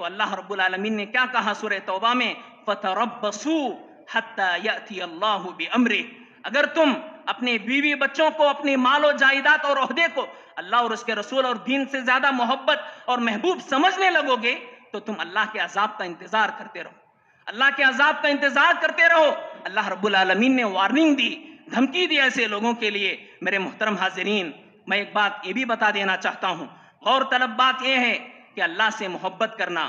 تو اللہ رب العالمین نے کیا کہا سورہ توبہ میں؟ فَتَرَبَّصُوا حَتَّى يَأْتِيَ اللَّهُ بِأَمْرِهِ۔ اگر تم اپنے بیوی بچوں کو، اپنے مال و جائیداد اور عہدے کو اللہ اور اس کے رسول اور دین سے زیادہ محبت اور محبوب سمجھنے لگو گے تو تم اللہ کے عذاب کا انتظار کرتے رہو، اللہ کے عذاب کا انتظار کرتے رہو۔ اللہ رب العالمین نے وارننگ دی، دھمکی دی ایسے لوگوں کے لیے۔ میرے محترم حاضرین، میں ایک بات یہ بھی بتا دینا چاہتا ہوں، غور طلب بات یہ ہے کہ اللہ سے محبت کرنا،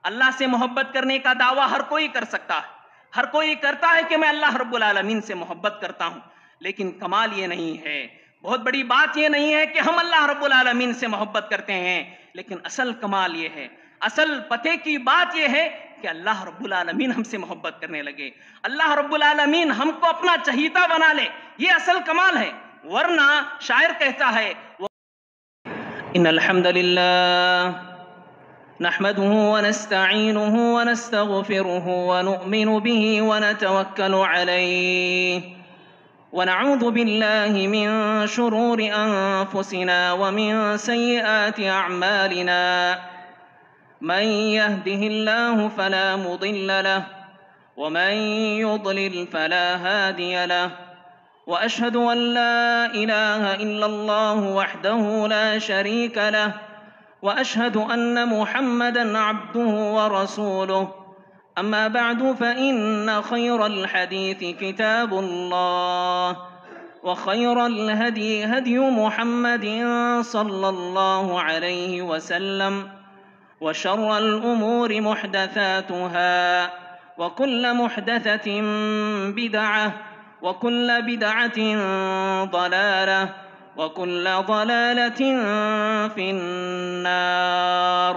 اللہ سے محبت کرنے کا دعویٰ ہر کوئی کر سکتا ہے، ہر کوئی کرتا ہے کہ میں اللہ رب العالمین سے محبت کرتا ہوں، لیکن کمال یہ نہیں ہے، بہت بڑی بات یہ نہیں ہے کہ ہم اللہ رب العالمین سے محبت کرتے ہیں، لیکن اصل کمال یہ ہے، اصل پتے کی بات یہ ہے کہ اللہ رب العالمین ہم سے محبت کرنے لگے، اللہ رب العالمین ہم کو اپنا چہیتا بنا لے، یہ اصل کمال ہے۔ ورنہ شاعر کہتا ہے ان الحمد للہ نحمده ونستعینه ونستغفره ونؤمن به ونتوکل علیہ ونعوذ باللہ من شرور انفسنا ومن سیئات اعمالنا من يهده الله فلا مضل له ومن يضلل فلا هادي له وأشهد أن لا إله إلا الله وحده لا شريك له وأشهد أن محمدًا عبده ورسوله أما بعد فإن خير الحديث كتاب الله وخير الهدي هدي محمد صلى الله عليه وسلم وشر الأمور محدثاتها وكل محدثة بدعة وكل بدعة ضلالة وكل ضلالة في النار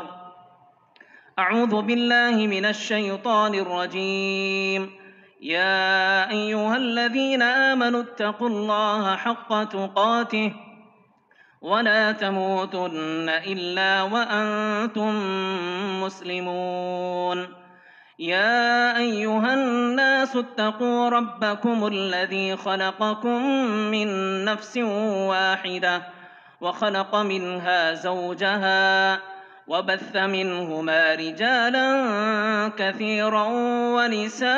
أعوذ بالله من الشيطان الرجيم يا أيها الذين آمنوا اتقوا الله حق تقاته ولا تموتن إلا وأنتم مسلمون يا أيها الناس اتقوا ربكم الذي خلقكم من نفس واحدة وخلق منها زوجها وبث منهما رجالا كثيرا ونساء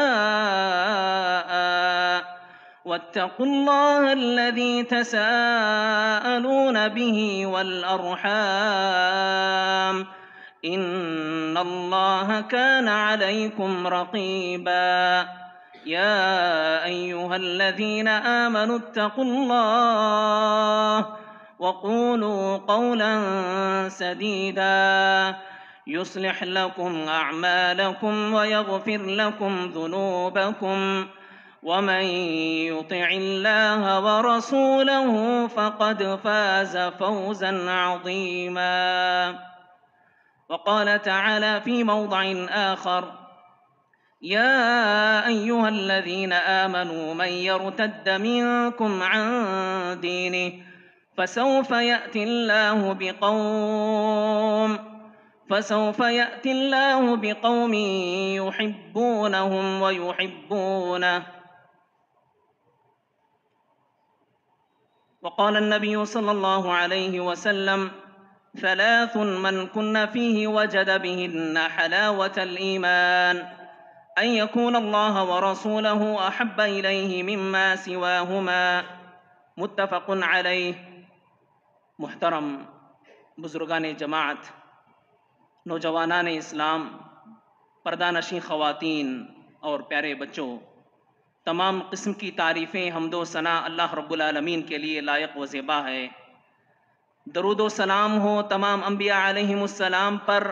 واتقوا الله الذي تساءلون به والأرحام إن الله كان عليكم رقيبا يا أيها الذين آمنوا اتقوا الله وقولوا قولا سديدا يصلح لكم أعمالكم ويغفر لكم ذنوبكم ومن يطع الله ورسوله فقد فاز فوزا عظيما وقال تعالى في موضع آخر يا أيها الذين آمنوا من يرتد منكم عن دينه فسوف يأتي الله بقوم يحبونهم ويحبونه وقال النبي صلى الله عليه وسلم ثلاث من كن فيه وجد بهن حلاوة الإيمان أن يكون الله ورسوله أحب إليه مما سواهما متفق عليه۔ محترم بزرگان جماعت، نوجوانان اسلام، پردہ نشین خواتین اور پیارے بچوں، تمام قسم کی تعریفیں، حمد و ثنا اللہ رب العالمین کے لیے لائق و زیبا ہے۔ درود و سلام ہو تمام انبیاء علیہم السلام پر،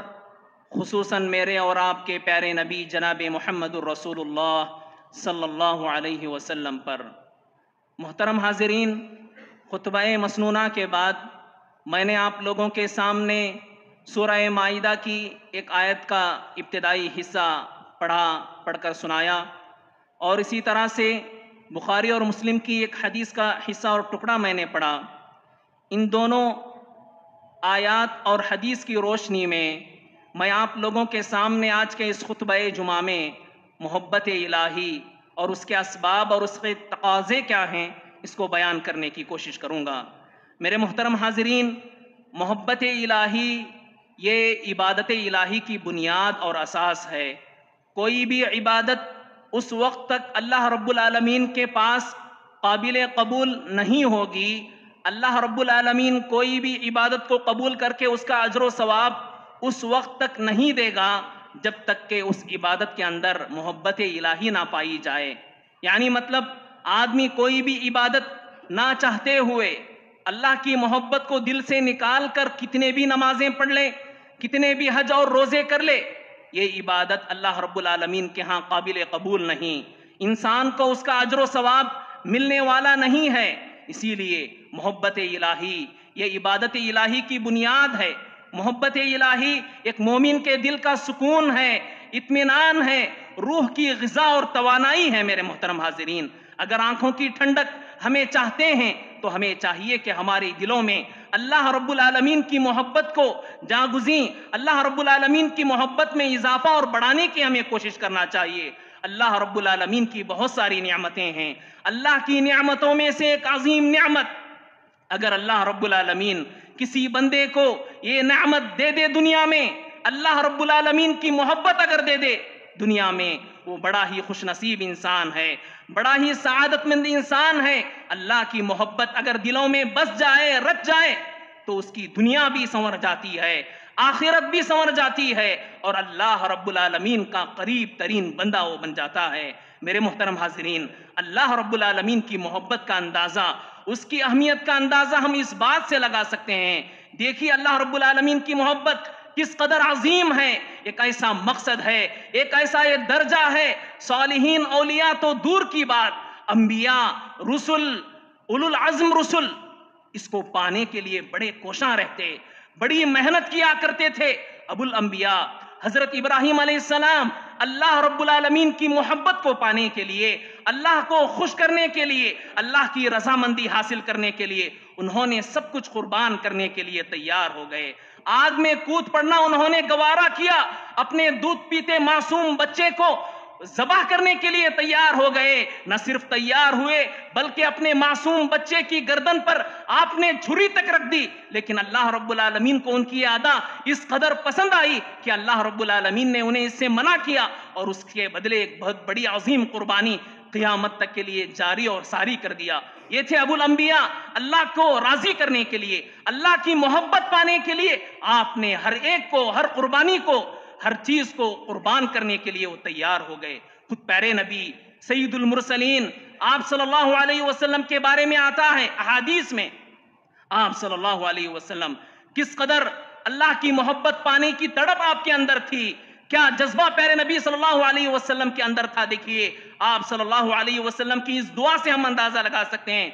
خصوصاً میرے اور آپ کے پیارے نبی جناب محمد الرسول اللہ صلی اللہ علیہ وسلم پر۔ محترم حاضرین، خطبہ مسنونہ کے بعد میں نے آپ لوگوں کے سامنے سورہ مائدہ کی ایک آیت کا ابتدائی حصہ پڑھ کر سنایا، اور اسی طرح سے بخاری اور مسلم کی ایک حدیث کا حصہ اور ٹکڑا میں نے پڑھا۔ ان دونوں آیات اور حدیث کی روشنی میں میں آپ لوگوں کے سامنے آج کے اس خطبہ جمعہ میں محبت الہی اور اس کے اسباب اور اس کے تقاضے کیا ہیں اس کو بیان کرنے کی کوشش کروں گا۔ میرے محترم حاضرین، محبت الہی یہ عبادت الہی کی بنیاد اور اساس ہے۔ کوئی بھی عبادت اس وقت تک اللہ رب العالمین کے پاس قابل قبول نہیں ہوگی، اللہ رب العالمین کوئی بھی عبادت کو قبول کر کے اس کا اجر و ثواب اس وقت تک نہیں دے گا جب تک کہ اس عبادت کے اندر محبت الہی نہ پائی جائے۔ یعنی مطلب آدمی کوئی بھی عبادت نہ چاہتے ہوئے اللہ کی محبت کو دل سے نکال کر کتنے بھی نمازیں پڑھ لے، کتنے بھی حج اور روزے کر لے، یہ عبادت اللہ رب العالمین کے ہاں قابل قبول نہیں، انسان کو اس کا اجر و ثواب ملنے والا نہیں ہے۔ اسی لیے محبت الہی یہ عبادت الہی کی بنیاد ہے۔ محبت الہی ایک مومن کے دل کا سکون ہے، اطمینان ہے، روح کی غذا اور توانائی ہے۔ میرے محترم حاضرین، اگر آنکھوں کی ٹھنڈک ہمیں چاہتے ہیں تو ہمیں چاہیے کہ ہمارے دلوں میں اللہ رب العالمین کی محبت کو جاگزیں، اللہ رب العالمین کی محبت میں اضافہ اور بڑھانے کی ہمیں کوشش کرنا چاہیے۔ اللہ رب العالمین کی بہت ساری نعمتیں ہیں، اللہ کی نعمتوں میں سے ایک عظیم نعمت، اگر اللہ رب العالمین کسی بندے کو یہ نعمت دے دے دنیا میں، اللہ رب العالمین کی محبت اگر دے دے دنیا میں، وہ بڑا ہی خوش نصیب انسان ہے، بڑا ہی سعادت مند انسان ہے۔ اللہ کی محبت اگر دلوں میں بس جائے، رچ جائے، تو اس کی دنیا بھی سنور جاتی ہے، آخرت بھی سنور جاتی ہے، اور اللہ رب العالمین کا قریب ترین بندہ وہ بن جاتا ہے۔ میرے محترم حاضرین، اللہ رب العالمین کی محبت کا اندازہ، اس کی اہمیت کا اندازہ ہم اس بات سے لگا سکتے ہیں۔ دیکھیے اللہ رب العالمین کی محبت کس قدر عظیم ہے، ایک ایسا مقصد ہے، ایک ایسا یہ درجہ ہے، صالحین اولیاء تو دور کی بات، انبیاء، رسل، اولو العزم رسل اس کو پانے کے لیے بڑے کوشاں رہتے، بڑی محنت کیا کرتے تھے۔ ابو الانبیاء حضرت ابراہیم علیہ السلام اللہ رب العالمین کی محبت کو پانے کے لیے، اللہ کو خوش کرنے کے لیے، اللہ کی رضامندی حاصل کرنے کے لیے انہوں نے سب کچھ قربان کرنے کے لیے تیار ہو گئے۔ آگ میں کود پڑنا انہوں نے گوارا کیا، اپنے دودھ پیتے معصوم بچے کو ذبح کرنے کے لیے تیار ہو گئے۔ نہ صرف تیار ہوئے بلکہ اپنے معصوم بچے کی گردن پر آپ نے چھری تک رکھ دی، لیکن اللہ رب العالمین کو ان کی ادا اس قدر پسند آئی کہ اللہ رب العالمین نے انہیں اس سے منع کیا، اور اس کے بدلے ایک بہت بڑی عظیم قربانی قیامت تک کے لیے جاری اور ساری کر دیا۔ یہ تھے ابو الانبیاء، اللہ کو راضی کرنے کے لیے، اللہ کی محبت پانے کے لیے آپ نے ہر ایک کو، ہر قربانی کو، ہر چیز کو قربان کرنے کے لیے وہ تیار ہو گئے۔ خود پیارے نبی سید المرسلین آپ صلی اللہ علیہ وسلم کے بارے میں آتا ہے احادیث میں، آپ صلی اللہ علیہ وسلم کس قدر اللہ کی محبت پانے کی تڑپ آپ کے اندر تھی، کیا جذبہ پیارے نبی صلی اللہ علیہ وسلم کے اندر تھا۔ دیکھیے آپ صلی اللہ علیہ وسلم کی اس دعا سے ہم اندازہ لگا سکتے ہیں۔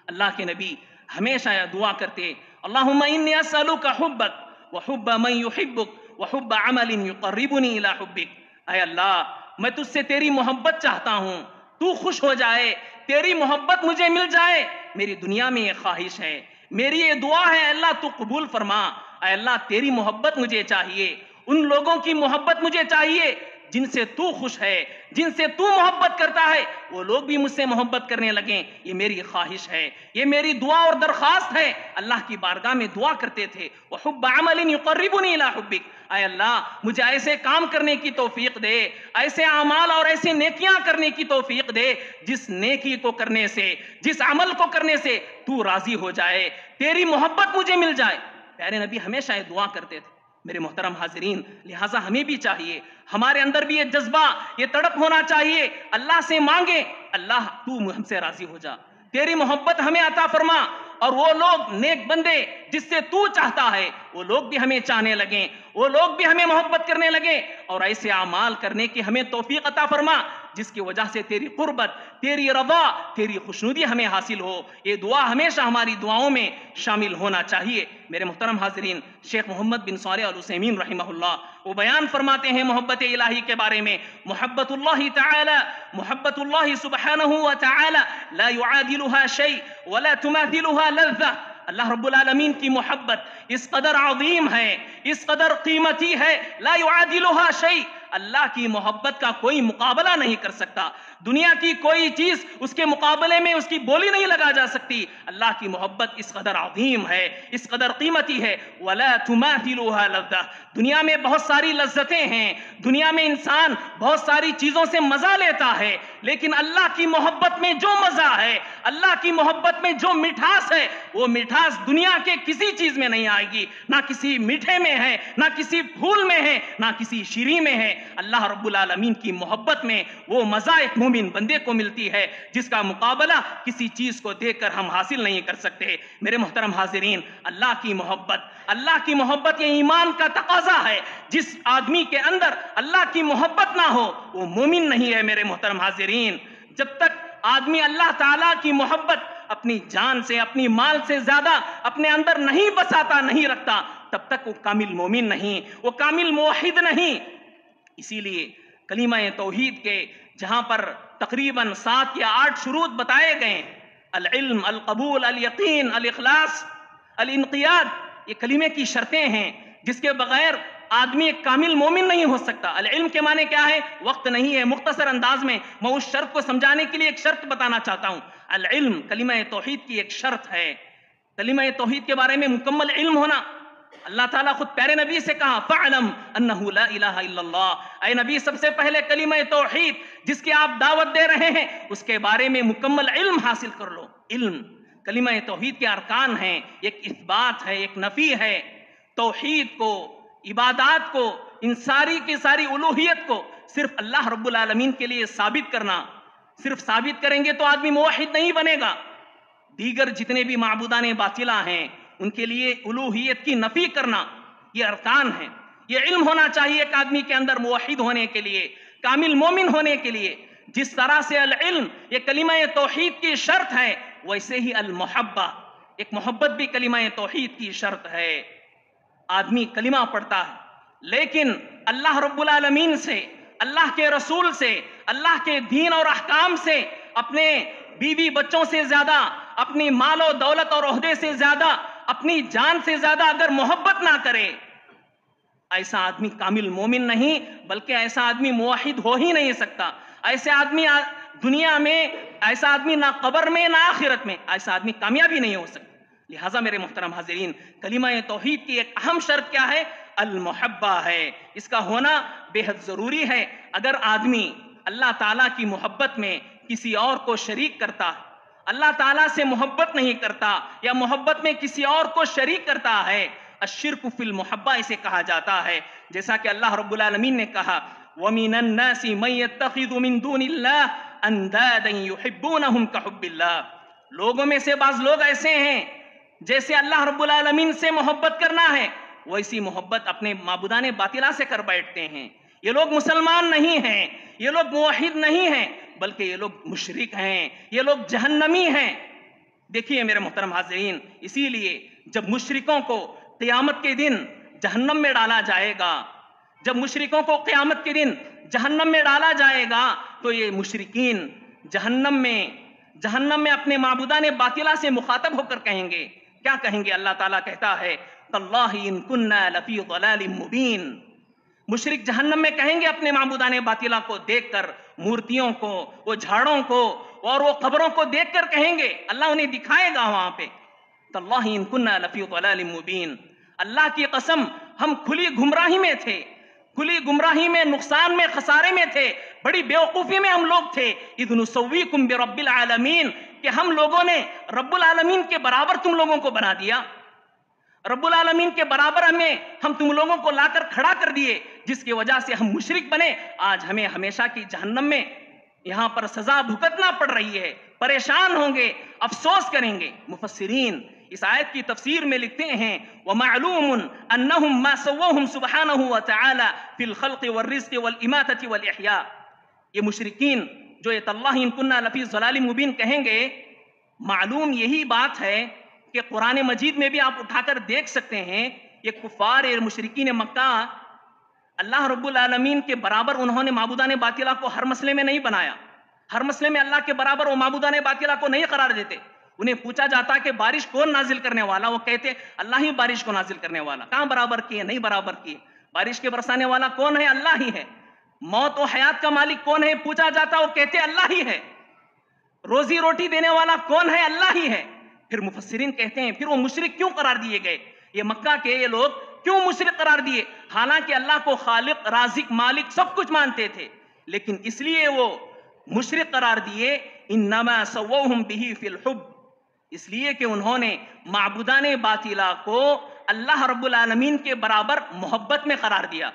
اللہ کے نبی ہمیشہ یہ دعا کرتے، اللہم انی اسألک حبک وحب من یحبک وحب عمل یقربنی الی حبک۔ اے اللہ میں تجھ سے تیری محبت چاہتا ہوں، تو خوش ہو جائے، تیری محبت مجھے مل جائے، میری دنیا میں یہ خواہش ہے، میری یہ دعا ہے، اللہ تو قبول فرما۔ اے اللہ تیری محبت مجھے چاہیے، ان لوگوں کی محبت مجھے چاہیے جن سے تو خوش ہے، جن سے تو محبت کرتا ہے، وہ لوگ بھی مجھ سے محبت کرنے لگیں، یہ میری خواہش ہے، یہ میری دعا اور درخواست ہے۔ اللہ کی بارگاہ میں دعا کرتے تھے، وحب عمل یقربنی الی حبک۔ اے اللہ مجھے ایسے کام کرنے کی توفیق دے، ایسے اعمال اور ایسے نیکیاں کرنے کی توفیق دے جس نیکی کو کرنے سے، جس عمل کو کرنے سے تو راضی ہو جائے، تیری محبت مجھے مل جائے۔ پیارے نبی ہمیشہ یہ دعا کرتے تھے۔ میرے محترم حاضرین، لہٰذا ہمیں بھی چاہیے، ہمارے اندر بھی یہ جذبہ، یہ تڑپ ہونا چاہیے، اللہ سے مانگیں، اللہ تو ہم سے راضی ہو جا، تیری محبت ہمیں عطا فرما، اور وہ لوگ نیک بندے جس سے تو چاہتا ہے وہ لوگ بھی ہمیں چاہنے لگیں، وہ لوگ بھی ہمیں محبت کرنے لگیں، اور ایسے اعمال کرنے کی ہمیں توفیق عطا فرما جس کی وجہ سے تیری قربت، تیری رضا، تیری خوشنودی ہمیں حاصل ہو۔ یہ دعا ہمیشہ ہماری دعاؤں میں شامل ہونا چاہیے۔ میرے محترم حاضرین، شیخ محمد بن صالح العثیمین رحمہ اللہ وہ بیان فرماتے ہیں محبت الہی کے بارے میں، محبت اللہ تعالی، محبت اللہ سبحانہ وتعالی لا يعادلها شيء ولا تماثلها لذة۔ اللہ رب العالمین کی محبت اس قدر عظیم ہے، اس قدر قیمتی ہے، لا يعادلها شيء، اللہ کی محبت کا کوئی مقابلہ نہیں کر سکتا. دنیا کی کوئی چیز اس کے مقابلے میں اس کی بولی نہیں لگا جا سکتی. اللہ کی محبت اس قدر عظیم ہے, اس قدر قیمتی ہے. وَلَا تُمَاثِلُهَا لَذَّةٌ, دنیا میں بہت ساری لذتیں ہیں, دنیا میں انسان بہت ساری چیزوں سے مزہ لیتا ہے, لیکن اللہ کی محبت میں جو مزہ ہے, اللہ کی محبت میں جو مٹھاس ہے, وہ مٹھاس دنیا کے کسی چیز میں نہیں آئے گی. نہ کسی میٹھے میں ہے, نہ کسی پھول میں ہے, نہ کسی شیریں میں ہے. اللہ رب العالمین کی محبت میں وہ مزہ ایک مومن بندے کو ملتی ہے جس کا مقابلہ کسی چیز کو دیکھ کر ہم حاصل نہیں کر سکتے. میرے محترم حاضرین, اللہ کی محبت یہ ایمان کا تقاضا ہے. جس آدمی کے اندر اللہ کی محبت نہ ہو وہ مومن نہیں ہے. میرے محترم حاضرین, جب تک آدمی اللہ تعالیٰ کی محبت اپنی جان سے, اپنی مال سے زیادہ اپنے اندر نہیں بساتا, نہیں رکھتا, تب تک وہ کامل مومن نہیں, وہ کامل موحد نہیں. اسی لیے کلمہ توحید کے جہاں پر تقریباً 7 یا 8 شروط بتائے گئے, العلم, القبول, الیقین, الاخلاص, الانقیاد, یہ کلمے کی شرطیں ہیں جس کے بغیر آدمی ایک کامل مومن نہیں ہو سکتا. العلم کے معنی کیا ہے؟ وقت نہیں ہے, مختصر انداز میں اس شرط کو سمجھانے کے لیے ایک شرط بتانا چاہتا ہوں. العلم کلمہ توحید کی ایک شرط ہے. کلمہ توحید کے بارے میں مکمل علم ہونا. اللہ تعالیٰ خود پیارے نبی سے کہا فَعْلَمْ أَنَّهُ لَا إِلَهَ إِلَّا اللَّهِ, اے نبی سب سے پہلے کلمہ توحید جس کی آپ دعوت دے رہے ہیں اس کے بارے میں مکمل علم حاصل کر لو. علم, کلمہ توحید کے ارکان ہیں, ایک اثبات ہے, ایک نفی ہے. توحید کو, عبادات کو, ان ساری کی ساری الوہیت کو صرف اللہ رب العالمین کے لیے ثابت کرنا. صرف ثابت کریں گے تو آدمی موحد نہیں بنے گا. دیگر جتنے بھی معبودان باطلہ ہیں ان کے لیے الوہیت کی نفی کرنا یہ ارکان ہیں. یہ علم ہونا چاہیے ایک آدمی کے اندر موحد ہونے کے لیے, کامل مومن ہونے کے لیے. جس طرح سے العلم یہ کلمہ توحید کی شرط ہے, ویسے ہی المحبہ, ایک محبت بھی کلمہ توحید کی شرط ہے. آدمی کلمہ پڑھتا ہے لیکن اللہ رب العالمین سے, اللہ کے رسول سے, اللہ کے دین اور احکام سے, اپنے بیوی بچوں سے زیادہ, اپنی مال و دولت اور عہدے سے زیادہ, اپنی جان سے زیادہ اگر محبت نہ کرے, ایسا آدمی کامل مومن نہیں بلکہ ایسا آدمی موحد ہو ہی نہیں سکتا. ایسے آدمی دنیا میں, ایسا آدمی نہ قبر میں نہ آخرت میں, ایسا آدمی کامیابی نہیں ہو سکتا. لہٰذا میرے محترم حاضرین, کلمہ توحید کی ایک اہم شرط کیا ہے؟ المحبہ ہے. اس کا ہونا بے حد ضروری ہے. اگر آدمی اللہ تعالیٰ کی محبت میں کسی اور کو شریک کرتا, اللہ تعالیٰ سے محبت نہیں کرتا یا محبت میں کسی اور کو شریک کرتا ہے, الشرک فی المحبہ اسے کہا جاتا ہے. جیسا کہ اللہ رب العالمین نے کہا وَمِنَ النَّاسِ مَن يَتَّخِذُ مِن دُونِ اللَّهِ أَندَادًا يُحِبُّونَهُمْ كَحُبِّ اللَّهِ, لوگوں میں سے بعض لوگ ایسے ہیں جیسے اللہ رب العالمین سے محبت کرنا ہے ویسی محبت اپنے معبودان باطلہ سے کر بیٹھتے ہیں. یہ لوگ مسلمان نہیں ہیں, یہ لوگ موحد نہیں ہیں, بلکہ یہ لوگ مشرک ہیں, یہ لوگ جہنمی ہیں. دیکھیے میرے محترم حاضرین, اسی لیے جب مشرکوں کو قیامت کے دن جہنم میں ڈالا جائے گا, جب مشرکوں کو قیامت کے دن جہنم میں ڈالا جائے گا تو یہ مشرکین جہنم میں اپنے معبودان باطلہ سے مخاطب ہو کر کہیں گے, کیا کہیں گے؟ اللہ تعالیٰ کہتا ہے تَاللَّهِ إِن كُنَّا لَفِي ضَلَالٍ مُبِينٍ. مشرک جہنم میں کہیں گے اپنے معبودان باطلہ کو دیکھ کر, مورتیوں کو, وہ جھاڑوں کو اور وہ قبروں کو دیکھ کر کہیں گے, اللہ انہیں دکھائے گا وہاں پہ, تَاللَّهِ إِن كُنَّا لَفِي ضَلَالٍ مُبِينٍ. اللہ کی قسم ہم کھلی گمراہی میں تھے, کھلی گمراہی میں, نقصان میں, خسارے میں تھے, بڑی بیوقوفی میں ہم لوگ تھے. اذ نسویکم برب العالمین, کہ ہم لوگوں نے رب العالمین کے برابر تم لوگوں کو بنا دیا, رب العالمین کے برابر ہم تم لوگوں کو لا کر کھڑا کر دیے, جس کی وجہ سے ہم مشرک بنے. آج ہمیں ہمیشہ کی جہنم میں یہاں پر سزا بھگتنا پڑ رہی ہے, پریشان ہوں گے, افسوس کریں گے. مفسرین اس آیت کی تفسیر میں لکھتے ہیں وَمَعْلُومٌ أَنَّهُمْ مَا سَوَّوْهُمْ سُبْحَانَهُ وَتَعَالَى فِي الْخَلْقِ وَالرِّزْقِ وَالْإِمَاتَةِ وَالْإِحْيَاءِ. یہ مشرکین جو یہ تَاللَّهِ إِن كُنَّا لَفِي ضَلَالٍ مُبِينٍ کہیں گے, معلوم یہی بات ہے کہ قرآن مجید میں بھی آپ اٹھا کر دیکھ سکتے ہیں, یہ کفار مشرکین مکہ اللہ رب العالمین کے برابر انہوں نے معبودان باطلہ کو ہر مسئلے میں نہیں بنایا, ہر مسئلے میں اللہ کے برابر وہ معبودان باطلہ کو نہیں قرار دیتے. انہیں پوچھا جاتا کہ بارش کون نازل کرنے والا, وہ کہتے اللہ ہی بارش کو نازل کرنے والا. کہاں برابر کیے؟ نہیں برابر کیے. بارش کے برسانے والا کون ہے؟ اللہ ہی ہے. موت و حیات کا مالک کون ہے پوچھا جاتا، وہ کہتے اللہ ہی ہے. روزی روٹی دینے والا کون ہے؟ اللہ ہی ہے. پھر مفسرین کہتے ہیں پھر وہ مشرک کیوں قرار دیے گئے؟ یہ مکہ کے یہ لوگ کیوں مشرک قرار دیے؟ حالانکہ اللہ کو خالق، رازق، مالک سب کچھ مانتے تھے، لیکن اس لیے وہ مشرک قرار دیے. انما سووہم بہ فی الحب، اس لیے کہ انہوں نے معبودان باطلہ کو اللہ رب العالمین کے برابر محبت میں قرار دیا.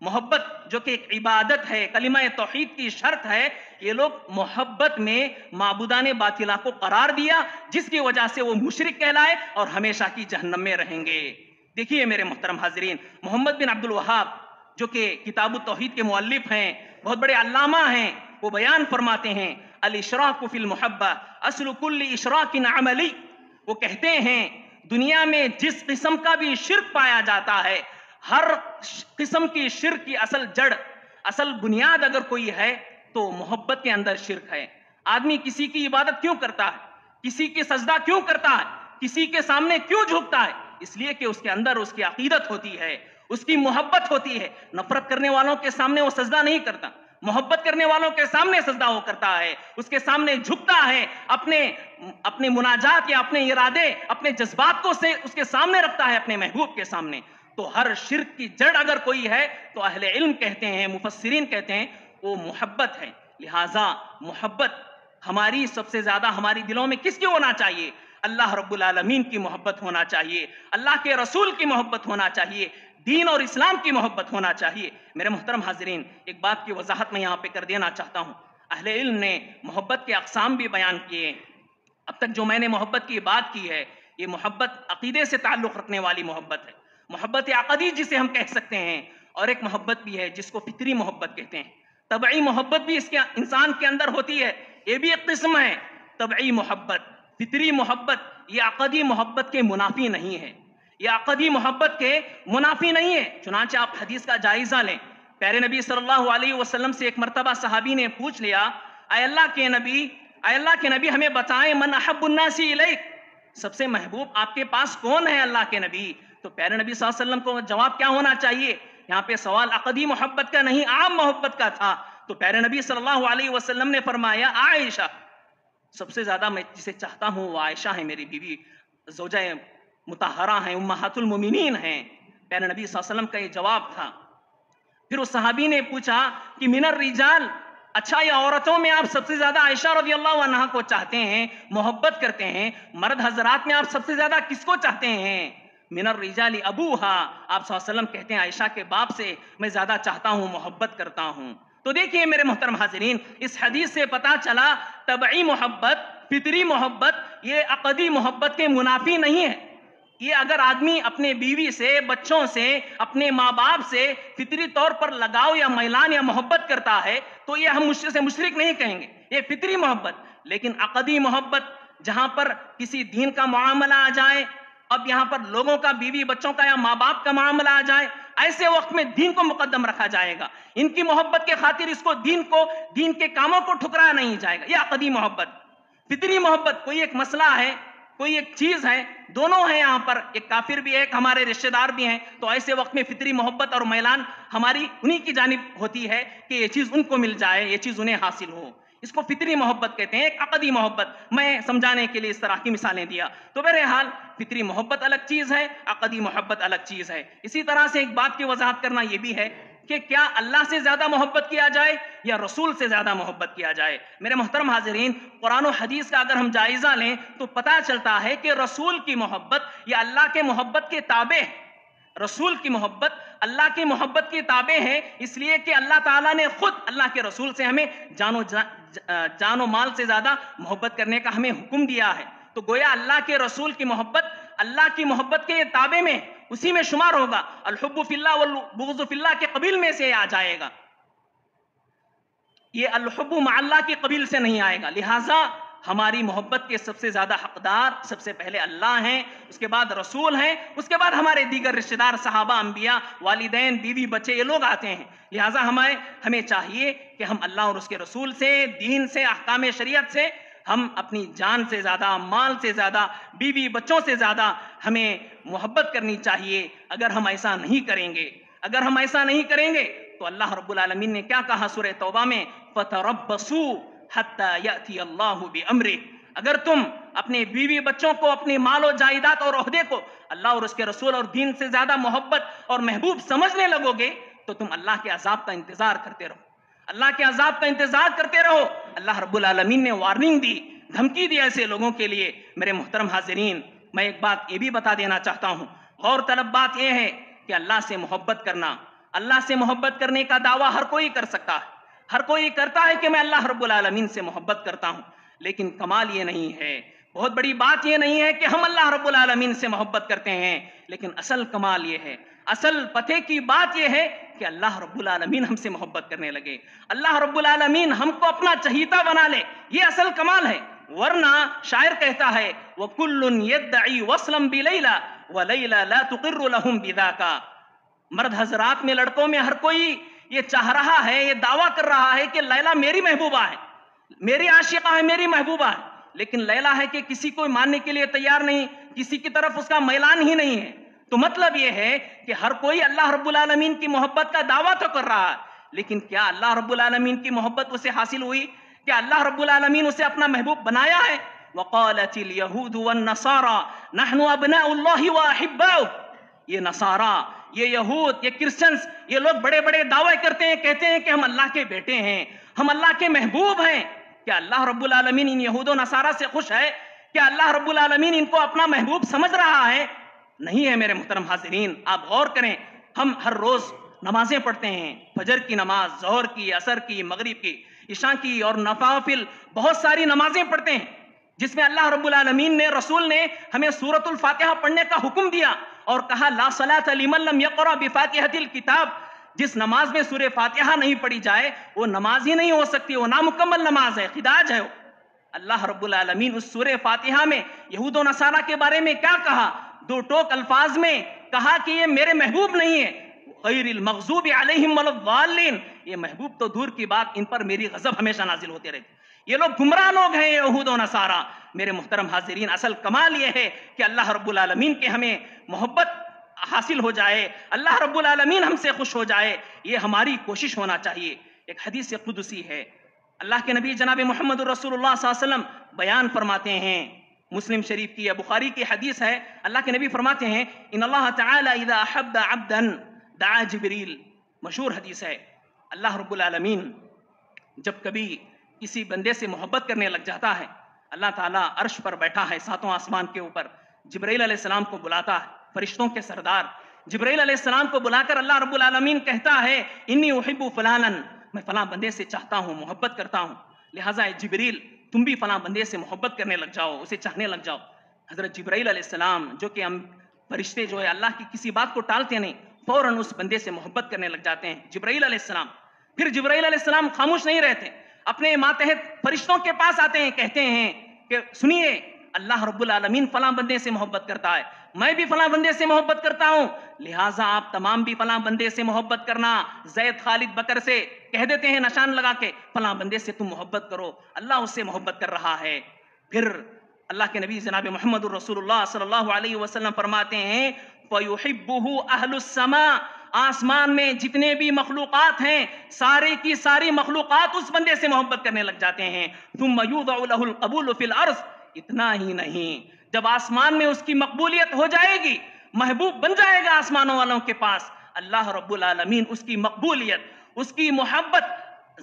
محبت جو کہ ایک عبادت ہے، کلمہ توحید کی شرط ہے، یہ لوگ محبت میں معبودان باطلہ کو قرار دیا، جس کی وجہ سے وہ مشرک کہلائے اور ہمیشہ کی جہنم میں رہیں گے. دیکھیے میرے محترم حاضرین، محمد بن عبد الوہاب جو کہ کتاب التوحید کے مؤلف ہیں، بہت بڑے علامہ ہیں، وہ بیان فرماتے ہیں الاشراک فی المحبہ اصل کل اشراک عملی. وہ کہتے ہیں دنیا میں جس قسم کا بھی شرک پایا جاتا ہے، ہر قسم کی شرک کی اصل جڑ، اصل بنیاد اگر کوئی ہے تو محبت کے اندر شرک ہے. آدمی کسی کی عبادت کیوں کرتا ہے؟ کسی کی سجدہ کیوں کرتا ہے؟ کسی کے سامنے کیوں جھکتا ہے؟ اس لیے کہ اس کے اندر اس کی عقیدت ہوتی ہے، اس کی محبت ہوتی ہے. نفرت کرنے والوں کے سامنے وہ سجدہ نہیں کرتا، محبت کرنے والوں کے سامنے سجدہ وہ کرتا ہے، اس کے سامنے جھکتا ہے، اپنے مناجات یا اپنے ارادے، اپنے جذبات کو اس کے سامنے رکھتا ہے، اپنے محبوب کے سامنے. تو ہر شرک کی جڑ اگر کوئی ہے تو اہل علم کہتے ہیں، مفسرین کہتے ہیں وہ محبت ہے. لہٰذا محبت ہماری سب سے زیادہ ہماری دلوں میں کس کی ہونا چاہیے؟ اللہ رب العالمین کی محبت ہونا چاہیے، اللہ کے رسول کی محبت ہونا چاہیے، دین اور اسلام کی محبت ہونا چاہیے. میرے محترم حاضرین، ایک بات کی وضاحت میں یہاں پہ کر دینا چاہتا ہوں. اہل علم نے محبت کے اقسام بھی بیان کیے. اب تک جو میں نے محبت کی بات کی ہے، یہ محبت عقیدے سے تعلق رکھنے والی محبت ہے، محبت عقدی جسے ہم کہہ سکتے ہیں. اور ایک محبت بھی ہے جس کو فطری محبت کہتے ہیں. طبعی محبت بھی اس کے انسان کے اندر ہوتی ہے، یہ بھی ایک قسم ہے. طبعی محبت، فطری محبت، یہ عقدی محبت کے منافی نہیں ہے، یہ عقدی محبت کے منافی نہیں ہے. چنانچہ آپ حدیث کا جائزہ لیں. پیارے نبی صلی اللہ علیہ وسلم سے ایک مرتبہ صحابی نے پوچھ لیا، اے اللہ کے نبی ہمیں بتائیں من احب الناس الیک، سب سے محبوب آپ کے پاس کون ہے اللہ کے نبی؟ تو پیارے نبی صلی اللہ علیہ وسلم کو جواب کیا ہونا چاہیے؟ یہاں پہ سوال عقدی محبت کا نہیں، عام محبت کا تھا. تو پیارے نبی صلی اللہ علیہ وسلم نے فرمایا عائشہ، سب سے زیادہ میں جسے چاہتا ہوں وہ عائشہ ہے، میری بیوی، زوجہ مطہرہ ہیں، امہات المومنین ہیں. پیارے نبی صلی اللہ علیہ وسلم کا یہ جواب تھا. پھر اس صحابی نے پوچھا کہ من الرجال، اچھا یہ عورتوں میں آپ سب سے زیادہ عائشہ رضی اللہ عنہا کو چاہتے ہیں، محبت کرتے ہیں، مرد حضرات میں آپ سب سے زیادہ کس کو چاہتے ہیں؟ من الرجال ابوہا، آپ صلی اللہ علیہ وسلم کہتے ہیں عائشہ کے باپ سے میں زیادہ چاہتا ہوں، محبت کرتا ہوں. تو دیکھیے میرے محترم حاضرین، اس حدیث سے پتا چلا طبعی محبت، فطری محبت یہ عقدی محبت کے منافی نہیں ہے. یہ اگر آدمی اپنے بیوی سے، بچوں سے، اپنے ماں باپ سے فطری طور پر لگاؤ یا میلان یا محبت کرتا ہے تو یہ ہم سے مشرک نہیں کہیں گے، یہ فطری محبت. لیکن عقدی محبت جہاں پر کسی دین کا معاملہ آ جائے، اب یہاں پر لوگوں کا، بیوی بچوں کا یا ماں باپ کا معاملہ آ جائے، ایسے وقت میں دین کو مقدم رکھا جائے گا. ان کی محبت کے خاطر اس کو دین کے کاموں کو ٹھکرایا نہیں جائے گا. یہ عقدی محبت. فطری محبت کوئی ایک مسئلہ ہے، کوئی ایک چیز ہے، دونوں ہیں یہاں پر، ایک کافر بھی ہے، ایک ہمارے رشتہ دار بھی ہیں، تو ایسے وقت میں فطری محبت اور میلان ہماری انہی کی جانب ہوتی ہے کہ یہ چیز ان کو مل جائے، یہ چیز انہیں حاصل ہو. اس کو فطری محبت کہتے ہیں. ایک عقدی محبت میں سمجھانے کے لیے اس طرح کی مثالیں دیا. تو بہرحال فطری محبت الگ چیز ہے، عقدی محبت الگ چیز ہے. اسی طرح سے ایک بات کی وضاحت کرنا یہ بھی ہے کہ کیا اللہ سے زیادہ محبت کیا جائے یا رسول سے زیادہ محبت کیا جائے؟ میرے محترم حاضرین، قرآن و حدیث کا اگر ہم جائزہ لیں تو پتہ چلتا ہے کہ رسول کی محبت یا اللہ کے محبت کے تابع ہے. رسول کی محبت اللہ کی محبت کی تابع ہے، اس لیے کہ اللہ تعالیٰ نے خود اللہ کے رسول سے ہمیں جان و مال سے زیادہ محبت کرنے کا ہمیں حکم دیا ہے. تو گویا اللہ کے رسول کی محبت اللہ کی محبت کے تابع میں، اسی میں شمار ہوگا. الحب فی اللہ والبغض فی اللہ کے قبیل میں سے آ جائے گا، یہ الحب مع اللہ کی قبیل سے نہیں آئے گا. لہٰذا ہماری محبت کے سب سے زیادہ حقدار سب سے پہلے اللہ ہیں، اس کے بعد رسول ہیں، اس کے بعد ہمارے دیگر رشتہ دار، صحابہ، انبیاء، والدین، بیوی، بچے، یہ لوگ آتے ہیں. لہٰذا ہمیں چاہیے کہ ہم اللہ اور اس کے رسول سے، دین سے، احکام شریعت سے، ہم اپنی جان سے زیادہ، مال سے زیادہ، بیوی بچوں سے زیادہ ہمیں محبت کرنی چاہیے. اگر ہم ایسا نہیں کریں گے تو اللہ رب العالمین نے کیا کہا سورہ توبہ میں، فَتَرَبَّصُوا حَتَّى يَأْتِيَ اللَّهُ بِأَمْرِهِ۔ اگر تم اپنے بیوی بچوں کو، اپنی مال و جائیداد اور عہدے کو اللہ اور اس کے رسول اور دین سے زیادہ محبت اور محبوب سمجھنے لگو گے تو تم اللہ کے عذاب کا انتظار کرتے رہو، اللہ کے عذاب کا انتظار کرتے رہو۔ اللہ رب العالمین نے وارننگ دی، دھمکی دی ایسے لوگوں کے لیے۔ میرے محترم حاضرین، میں ایک بات یہ بھی بتا دینا چاہتا ہوں، غور طلب بات یہ ہے کہ اللہ سے محبت کرنا، اللہ سے محبت کرنے کا دعویٰ ہر کوئی کر سکتا ہے، ہر کوئی کرتا ہے کہ میں اللہ رب العالمین سے محبت کرتا ہوں، لیکن کمال یہ نہیں ہے، بہت بڑی بات یہ نہیں ہے کہ ہم اللہ رب العالمین سے محبت کرتے ہیں، لیکن اصل کمال یہ ہے، اصل پتے کی بات یہ ہے کہ اللہ رب العالمین ہم سے محبت کرنے لگے، اللہ رب العالمین ہم کو اپنا چہیتا بنا لے، یہ اصل کمال ہے۔ ورنہ شاعر کہتا ہے وَكُلٌّ يَدَّعِي وَصْلًا بِلَيْلَى وَلَيْلَى لَا تُقِرُّ لَهُمْ بِذَاكَ۔ مرد حضرات میں، لڑکوں میں ہر کوئی یہ چاہ رہا ہے، یہ دعویٰ کر رہا ہے کہ لیلا میری محبوبہ ہے، میری عاشقہ ہے، میری محبوبہ ہے، لیکن لیلا ہے کہ کسی کو ماننے کے لیے تیار نہیں، کسی کی طرف اس کا میلان ہی نہیں ہے۔ تو مطلب یہ ہے کہ ہر کوئی اللہ رب العالمین کی محبت کا دعویٰ تو کر رہا ہے، لیکن کیا اللہ رب العالمین کی محبت اسے حاصل ہوئی؟ کیا اللہ رب العالمین اسے اپنا محبوب بنایا ہے؟ وَقَالَتِ الْيَهُودُ وَالنَّصَارَى نَحْنُ أَبْنَاءُ اللَّهِ وَأَحِبَّاؤُهُ۔ یہ نصارہ، یہ یہود، یہ کرسچنز، یہ لوگ بڑے بڑے دعوے کرتے ہیں، کہتے ہیں کہ ہم اللہ کے بیٹے ہیں، ہم اللہ کے محبوب ہیں۔ کیا اللہ رب العالمین ان یہود و نصارہ سے خوش ہے؟ کیا اللہ رب العالمین ان کو اپنا محبوب سمجھ رہا ہے؟ نہیں ہے میرے محترم حاضرین۔ آپ غور کریں، ہم ہر روز نمازیں پڑھتے ہیں، فجر کی نماز، ظہر کی، عصر کی، مغرب کی، عشاء کی اور نوافل بہت ساری نمازیں پڑھتے ہیں، جس میں اللہ رب العالمین نے، رسول نے ہمیں سورۃ الفاتحہ پڑھنے کا حکم دیا اور کہا لا صلاۃ لمن لم یقرأ بفاتحۃ الکتاب۔ جس نماز میں سورہ فاتحہ نہیں پڑھی جائے وہ نماز ہی نہیں ہو سکتی، وہ نامکمل نماز ہے، خداج ہے۔ اللہ رب العالمین اس سورہ فاتحہ میں یہود و نصارہ کے بارے میں کیا کہا؟ دو ٹوک الفاظ میں کہا کہ یہ میرے محبوب نہیں ہے، غیر المغضوب علیہم ولا الضالین۔ یہ محبوب تو دور کی بات، ان پر میری غضب ہمیشہ نازل ہوتے رہتی۔ یہ لوگ گمراہ لوگ ہیں، یہود و نصارہ۔ میرے محترم حاضرین، اصل کمال یہ ہے کہ اللہ رب العالمین کے ہمیں محبت حاصل ہو جائے، اللہ رب العالمین ہم سے خوش ہو جائے، یہ ہماری کوشش ہونا چاہیے۔ ایک حدیث قدسی ہے، اللہ کے نبی جناب محمد رسول اللہ صلی اللہ علیہ وسلم بیان فرماتے ہیں، مسلم شریف کی یا بخاری کی حدیث ہے، اللہ کے نبی فرماتے ہیں ان اللہ تعالی اذا احب عبدا دعا جبریل۔ مشہور حدیث ہے، اللہ رب العالمین جب کبھی کسی بندے سے محبت کرنے لگ جاتا ہے، اللہ تعالیٰ عرش پر بیٹھا ہے ساتوں آسمان کے اوپر، جبرائیل علیہ السلام کو بلاتا ہے، فرشتوں کے سردار جبرائیل علیہ السلام کو بلا کر اللہ رب العالمین کہتا ہے انی احب فلانا، میں فلاں بندے سے چاہتا ہوں، محبت کرتا ہوں، لہٰذا جبریل تم بھی فلاں بندے سے محبت کرنے لگ جاؤ، اسے چاہنے لگ جاؤ۔ حضرت جبرائیل علیہ السلام جو کہ ہم فرشتے جو ہے اللہ کی کسی بات کو ٹالتے نہیں، فوراً اس بندے سے محبت کرنے لگ جاتے ہیں جبرائیل علیہ السلام۔ پھر جبرائیل علیہ السلام خاموش نہیں رہتے، اپنے ماتحت فرشتوں کے پاس آتے ہیں، کہتے ہیں کہ سنیے اللہ رب العالمین فلاں بندے سے محبت کرتا ہے، میں بھی فلاں بندے سے محبت کرتا ہوں، لہٰذا آپ تمام بھی فلاں بندے سے محبت کرنا۔ زید خالد بکر سے کہہ دیتے ہیں نشان لگا کے فلاں بندے سے تم محبت کرو، اللہ اس سے محبت کر رہا ہے۔ پھر اللہ کے نبی جناب محمد الرسول اللہ صلی اللہ علیہ وسلم فرماتے ہیں فَيُحِبُّهُ أَهْلُ السَّمَاءِ، آسمان میں جتنے بھی مخلوقات ہیں سارے کی ساری مخلوقات اس بندے سے محبت کرنے لگ جاتے ہیں۔ ثُمَّ يُوضَعُ لَهُ الْقَبُولُ فِي الْأَرْضِ، اتنا ہی نہیں، جب آسمان میں اس کی مقبولیت ہو جائے گی، محبوب بن جائے گا آسمانوں والوں کے پاس، اللہ رب العالمین اس کی مقبولیت، اس کی محبت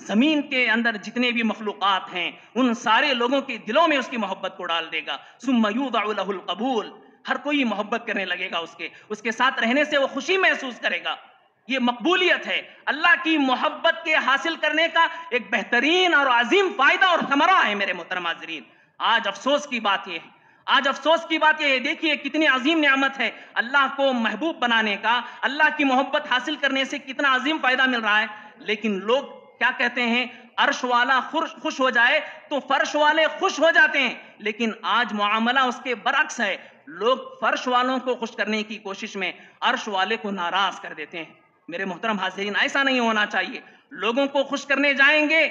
زمین کے اندر جتنے بھی مخلوقات ہیں ان سارے لوگوں کے دلوں میں اس کی محبت کو ڈال دے گا۔ ثم یوضع له القبول، ہر کوئی محبت کرنے لگے گا اس کے ساتھ رہنے سے وہ خوشی محسوس کرے گا۔ یہ مقبولیت ہے، اللہ کی محبت کے حاصل کرنے کا ایک بہترین اور عظیم فائدہ اور ثمرہ ہے میرے محترم حاضرین۔ آج افسوس کی بات یہ ہے، آج افسوس کی بات یہ ہے، دیکھیے کتنی عظیم نعمت ہے اللہ کو محبوب بنانے کا، اللہ کی محبت حاصل کرنے سے کتنا عظیم فائدہ مل رہا ہے، لیکن لوگ کیا کہتے ہیں عرش والا خوش ہو جائے تو فرش والے خوش ہو جاتے ہیں، لیکن آج معاملہ اس کے برعکس ہے، لوگ فرش والوں کو خوش کرنے کی کوشش میں عرش والے کو ناراض کر دیتے ہیں۔ میرے محترم حاضرین، ایسا نہیں ہونا چاہیے۔ لوگوں کو خوش کرنے جائیں گے،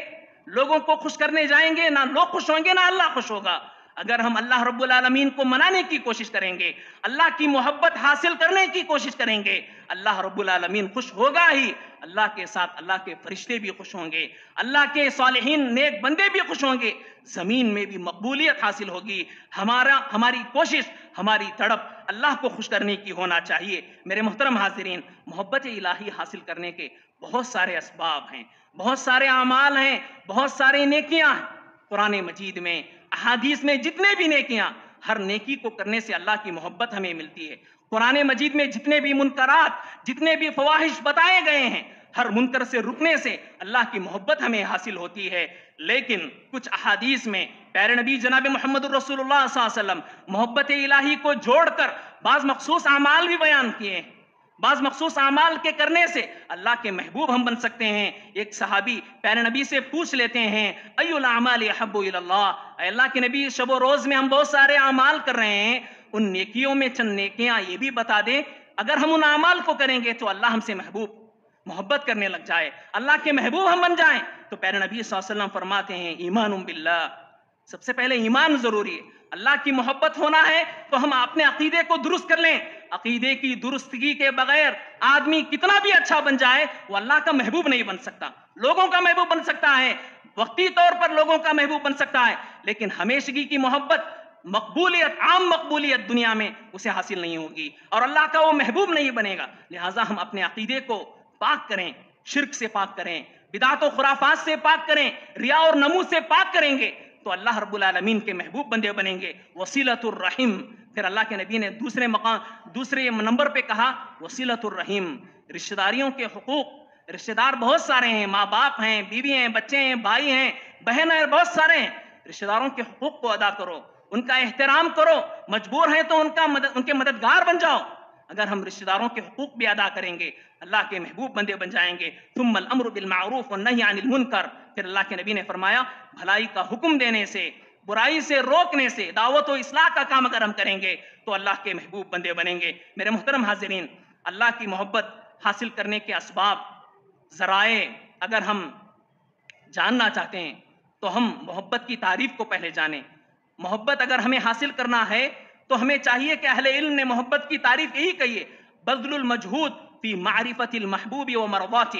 لوگوں کو خوش کرنے جائیں گے، نہ لوگ خوش ہوں گے نہ اللہ خوش ہوگا۔ اگر ہم اللہ رب العالمین کو منانے کی کوشش کریں گے، اللہ کی محبت حاصل کرنے کی کوشش کریں گے، اللہ رب العالمین خوش ہوگا ہی، اللہ کے ساتھ اللہ کے فرشتے بھی خوش ہوں گے، اللہ کے صالحین نیک بندے بھی خوش ہوں گے، زمین میں بھی مقبولیت حاصل ہوگی۔ ہماری کوشش، ہماری تڑپ اللہ کو خوش کرنے کی ہونا چاہیے۔ میرے محترم حاضرین، محبت الہی حاصل کرنے کے بہت سارے اسباب ہیں، بہت سارے اعمال ہیں، بہت سارے نیکیاں ہیں۔ قرآن مجید میں، احادیث میں جتنے بھی نیکیاں، ہر نیکی کو کرنے سے اللہ کی محبت ہمیں ملتی ہے۔ قرآن مجید میں جتنے بھی منکرات، جتنے بھی فواحش بتائے گئے ہیں، ہر منکر سے رکنے سے اللہ کی محبت ہمیں حاصل ہوتی ہے۔ لیکن کچھ احادیث میں پیارے نبی جناب محمد الرسول اللہ صلی اللہ علیہ وسلم محبت الہی کو جوڑ کر بعض مخصوص اعمال بھی بیان کیے ہیں۔ بعض مخصوص اعمال کے کرنے سے اللہ کے محبوب ہم بن سکتے ہیں۔ ایک صحابی پیارے نبی سے پوچھ لیتے ہیں، ای الاعمال احب الی اللہ، اے اللہ کے نبی، شب و روز میں ہم بہت سارے اعمال کر رہے ہیں، ان نیکیوں میں چند نیکیاں یہ بھی بتا دیں، اگر ہم ان اعمال کو کریں گے تو اللہ ہم سے محبت کرنے لگ جائے، اللہ کے محبوب ہم بن جائیں۔ تو پیارے نبی صلی اللہ علیہ وسلم فرماتے ہیں، ایمان باللہ، سب سے پہلے ایمان ضروری ہے۔ اللہ کی محبت ہونا ہے تو ہم اپنے عقیدے کو درست کر لیں۔ عقیدے کی درستگی کے بغیر آدمی کتنا بھی اچھا بن جائے، وہ اللہ کا محبوب نہیں بن سکتا۔ لوگوں کا محبوب بن سکتا ہے، وقتی طور پر لوگوں کا محبوب بن سکتا ہے، لیکن ہمیشگی کی محبت، مقبولیت، عام مقبولیت دنیا میں اسے حاصل نہیں ہوگی، اور اللہ کا وہ محبوب نہیں بنے گا۔ لہٰذا ہم اپنے عقیدے کو پاک کریں، شرک سے پاک کریں، بدعت و خرافات سے پاک کریں، ریا اور نمو سے پاک کریں گے تو اللہ رب العالمین کے محبوب بندے بنیں گے۔ وصیلۃ الرحم، پھر اللہ کے نبی نے دوسرے نمبر پہ کہا وصیلۃ الرحم، رشتہ داریوں کے حقوق۔ رشتہ دار بہت سارے ہیں، ماں باپ ہیں، بیوی ہیں، بچے ہیں، بھائی ہیں، بہن ہیں، بہت سارے ہیں۔ رشتہ داروں کے حقوق کو ادا کرو، ان کا احترام کرو، مجبور ہیں تو ان کے مددگار بن جاؤ۔ اگر ہم رشتہ داروں کے حقوق بھی ادا کریں گے، اللہ کے محبوب بندے بن جائیں گے۔ ثم الامر بالمعروف والنہی عن المنکر، پھر اللہ کے نبی نے فرمایا بھلائی کا حکم دینے سے، برائی سے روکنے سے، دعوت و اصلاح کا کام اگر ہم کریں گے تو اللہ کے محبوب بندے بنیں گے۔ میرے محترم حاضرین، اللہ کی محبت حاصل کرنے کے اسباب، ذرائع اگر ہم جاننا چاہتے ہیں تو ہم محبت کی تعریف کو پہلے جانیں۔ محبت اگر ہمیں حاصل کرنا ہے تو ہمیں چاہیے کہ اہل علم نے محبت کی تعریف یہی کہی ہے، بذل المجہود فی معرفت المحبوب و مرضاتہ۔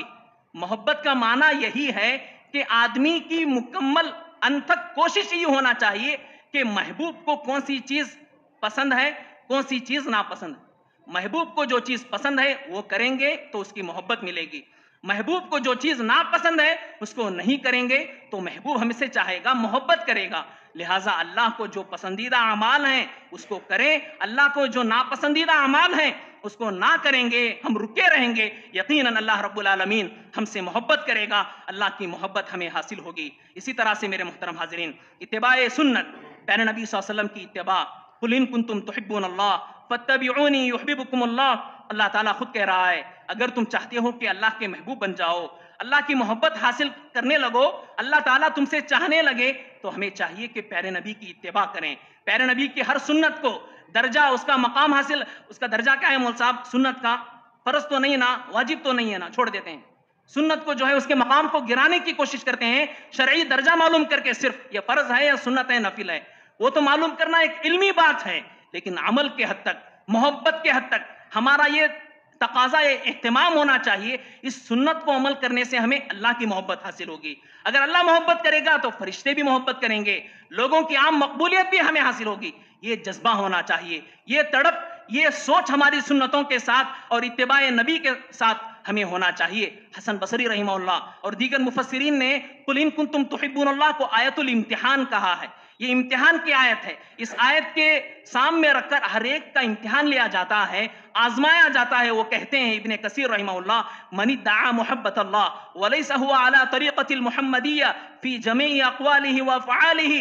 محبت کا معنی یہی ہے کہ آدمی کی مکمل انتھک کوشش یہ ہونا چاہیے کہ محبوب کو کون سی چیز پسند ہے، کون سی چیز ناپسند ہے۔ محبوب کو جو چیز پسند ہے وہ کریں گے تو اس کی محبت ملے گی، محبوب کو جو چیز ناپسند ہے اس کو نہیں کریں گے تو محبوب ہم سے چاہے گا، محبت کرے گا۔ لہٰذا اللہ کو جو پسندیدہ اعمال ہیں اس کو کریں، اللہ کو جو ناپسندیدہ اعمال ہیں اس کو نہ کریں گے، ہم رکے رہیں گے، یقیناً اللہ رب العالمین ہم سے محبت کرے گا، اللہ کی محبت ہمیں حاصل ہوگی۔ اسی طرح سے میرے محترم حاضرین، اتباع سنت، پیارے نبی صلی اللہ علیہ وسلم کی اتباع، قل ان کنتم تحبون اللہ فاتبعونی یحببکم اللہ۔ اللہ تعالیٰ خود کہہ رہا ہے اگر تم چاہتے ہو کہ اللہ کے محبوب بن جاؤ، اللہ کی محبت حاصل کرنے لگو، اللہ تعالیٰ تم سے چاہنے لگے، تو ہمیں چاہیے کہ پیارے نبی کی اتباع کریں، پیارے نبی کی ہر سنت کو درجہ، اس کا مقام حاصل، اس کا درجہ کیا ہے مول صاحب؟ سنت کا فرض تو نہیں ہے نا، واجب تو نہیں ہے نا، چھوڑ دیتے ہیں۔ سنت کو جو ہے اس کے مقام کو گرانے کی کوشش کرتے ہیں، شرعی درجہ معلوم کر کے صرف یہ فرض ہے یا سنت ہے، نفل ہے، وہ تو معلوم کرنا ایک علمی بات ہے، لیکن عمل کے حد تک، محبت کے حد تک ہمارا یہ تقاضا، یہ اہتمام ہونا چاہیے، اس سنت کو عمل کرنے سے ہمیں اللہ کی محبت حاصل ہوگی۔ اگر اللہ محبت کرے گا تو فرشتے بھی محبت کریں گے، لوگوں کی عام مقبولیت بھی ہمیں حاصل ہوگی۔ یہ جذبہ ہونا چاہیے، یہ تڑپ، یہ سوچ ہماری سنتوں کے ساتھ اور اتباع نبی کے ساتھ ہمیں ہونا چاہیے۔ حسن بصری رحمہ اللہ اور دیگر مفسرین نے قل ان کنتم تحبون اللہ کو آیت الامتحان کہا ہے۔ یہ امتحان کی آیت ہے، اس آیت کے سامنے رکھ کر ہر ایک کا امتحان لیا جاتا ہے، آزمایا جاتا ہے۔ وہ کہتے ہیں ابن کثیر رحمہ اللہ، من ادعا محبت اللہ وليس هو على طریقۃ المحمدیہ فی جمیع اقوالہ وافعالہ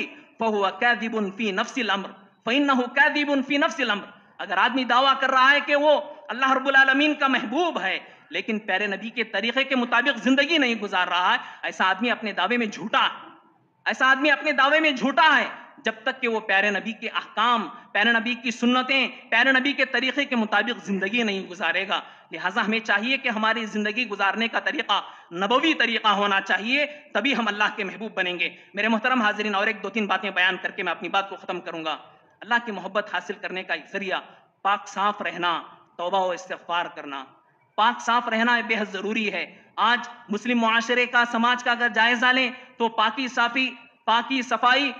فهو کاذب فی نفس الامر فانه کاذب فی نفس الامر۔ اگر آدمی دعویٰ کر رہا ہے کہ وہ اللہ رب العالمین کا محبوب ہے لیکن پیارے نبی کے طریقے کے مطابق زندگی نہیں گزار رہا ہے، ایسا آدمی اپنے دعوے میں جھوٹا ہے، ایسا آدمی اپنے دعوے میں جھوٹا ہے۔ جب تک کہ وہ پیارے نبی کے احکام، پیارے نبی کی سنتیں، پیارے نبی کے طریقے کے مطابق زندگی نہیں گزارے گا۔ لہٰذا ہمیں چاہیے کہ ہماری زندگی گزارنے کا طریقہ نبوی طریقہ ہونا چاہیے، تبھی ہم اللہ کے محبوب بنیں گے۔ میرے محترم حاضرین، اور ایک دو تین باتیں بیان کر کے میں اپنی بات کو ختم کروں گا۔ اللہ کی محبت حاصل کرنے کا ایک ذریعہ پاک صاف رہنا، توبہ و استغفار کرنا۔ پاک صاف رہنا بے حد ضروری ہے۔ آج مسلم معاشرے کا، سماج کا اگر جائزہ لیں تو پاکی صفائی